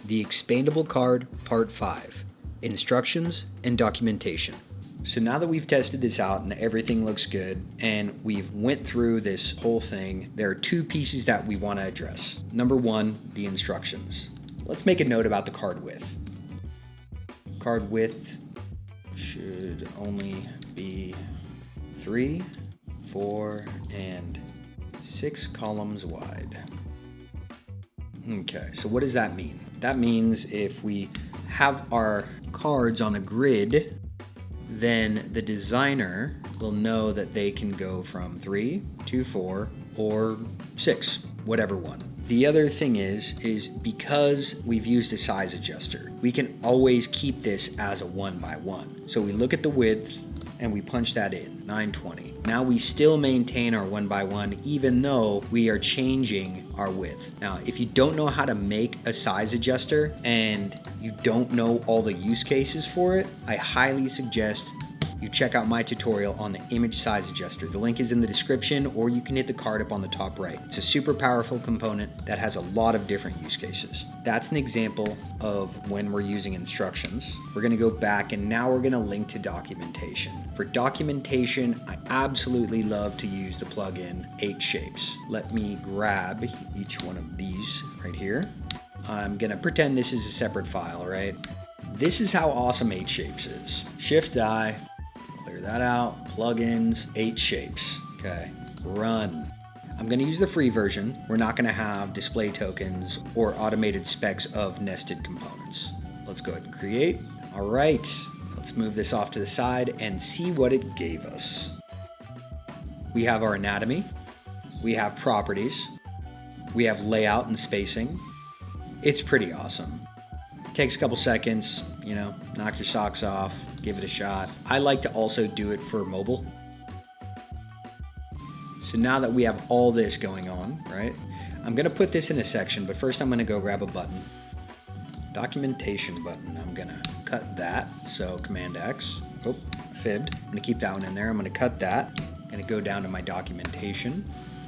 the Expandable Card Part 5, Instructions and Documentation. So now that we've tested this out and everything looks good and we've went through this whole thing, there are two pieces that we want to address. Number one, the instructions. Let's make a note about the card width. Card width should only be 3, 4, and 6 columns wide. Okay, so what does that mean? That means if we have our cards on a grid, then the designer will know that they can go from 3 to 4 or 6, whatever one. The other thing is because we've used a size adjuster, we can always keep this as a 1x1. So we look at the width and we punch that in, 920. Now we still maintain our 1x1 even though we are changing our width. Now, if you don't know how to make a size adjuster and you don't know all the use cases for it, I highly suggest you check out my tutorial on the image size adjuster. The link is in the description, or you can hit the card up on the top right. It's a super powerful component that has a lot of different use cases. That's an example of when we're using instructions. We're gonna go back and now we're gonna link to documentation. For documentation, I absolutely love to use the plugin 8Shapes. Let me grab each one of these right here. I'm gonna pretend this is a separate file, right? This is how awesome 8Shapes is. Shift-I, clear that out, plugins, 8Shapes, okay, run. I'm gonna use the free version. We're not gonna have display tokens or automated specs of nested components. Let's go ahead and create. All right, let's move this off to the side and see what it gave us. We have our anatomy, we have properties, we have layout and spacing. It's pretty awesome. Takes a couple seconds, you know, knock your socks off, give it a shot. I like to also do it for mobile. So now that we have all this going on, right, I'm gonna put this in a section, but first I'm gonna go grab a button. Documentation button, I'm gonna cut that, so Command X, oh, fibbed. I'm gonna keep that one in there, I'm gonna cut that. I'm gonna go down to my documentation.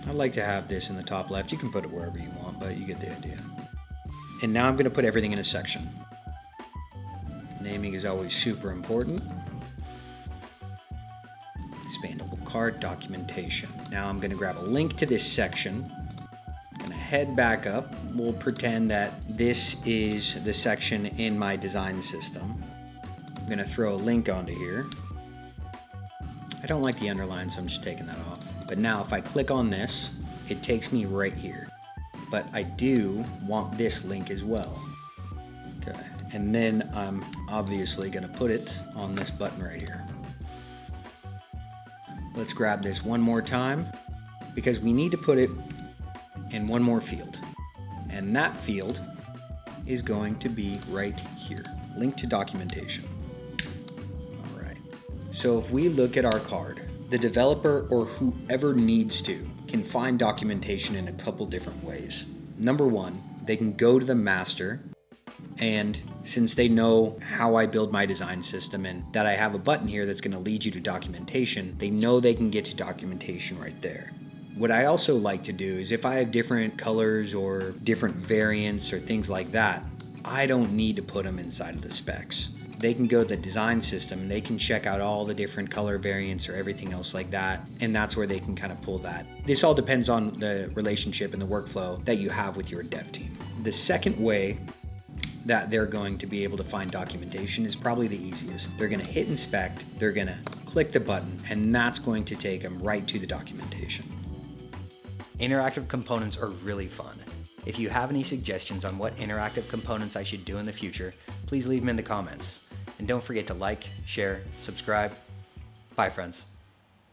I like to have this in the top left. You can put it wherever you want, but you get the idea. And now I'm gonna put everything in a section. Naming is always super important. Expandable card documentation. Now I'm gonna grab a link to this section. I'm gonna head back up. We'll pretend that this is the section in my design system. I'm gonna throw a link onto here. I don't like the underline, so I'm just taking that off. But now if I click on this, it takes me right here. But I do want this link as well. Okay, and then I'm obviously gonna put it on this button right here. Let's grab this one more time because we need to put it in one more field. And that field is going to be right here, link to documentation. All right, so if we look at our card, the developer or whoever needs to can find documentation in a couple different ways. Number one, they can go to the master, and since they know how I build my design system and that I have a button here that's gonna lead you to documentation, they know they can get to documentation right there. What I also like to do is if I have different colors or different variants or things like that, I don't need to put them inside of the specs. They can go to the design system and they can check out all the different color variants or everything else like that, and that's where they can kind of pull that. This all depends on the relationship and the workflow that you have with your dev team. The second way that they're going to be able to find documentation is probably the easiest. They're gonna hit inspect, they're gonna click the button, and that's going to take them right to the documentation. Interactive components are really fun. If you have any suggestions on what interactive components I should do in the future, please leave them in the comments. And don't forget to like, share, subscribe. Bye, friends.